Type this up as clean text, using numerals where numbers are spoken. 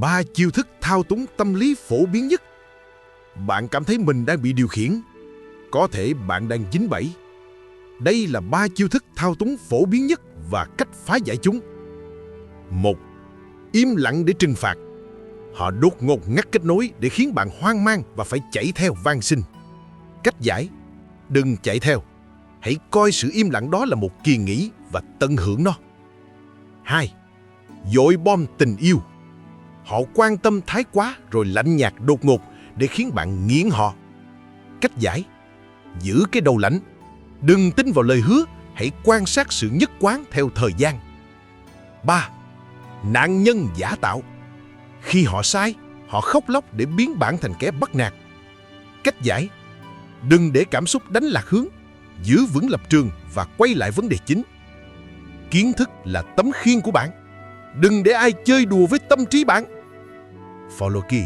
3 chiêu thức thao túng tâm lý phổ biến nhất. Bạn cảm thấy mình đang bị điều khiển. Có thể bạn đang dính bẫy. Đây là 3 chiêu thức thao túng phổ biến nhất và cách phá giải chúng. 1. Im lặng để trừng phạt. Họ đột ngột ngắt kết nối để khiến bạn hoang mang và phải chạy theo van xin. Cách giải: đừng chạy theo. Hãy coi sự im lặng đó là một kỳ nghỉ và tận hưởng nó. 2. Dội bom tình yêu. Họ quan tâm thái quá rồi lạnh nhạt đột ngột để khiến bạn nghiện họ. Cách giải: giữ cái đầu lạnh. Đừng tin vào lời hứa, hãy quan sát sự nhất quán theo thời gian. 3. Nạn nhân giả tạo. Khi họ sai, họ khóc lóc để biến bạn thành kẻ bắt nạt. Cách giải: đừng để cảm xúc đánh lạc hướng, giữ vững lập trường và quay lại vấn đề chính. Kiến thức là tấm khiên của bạn. Đừng để ai chơi đùa với tâm trí bạn. Follow Key.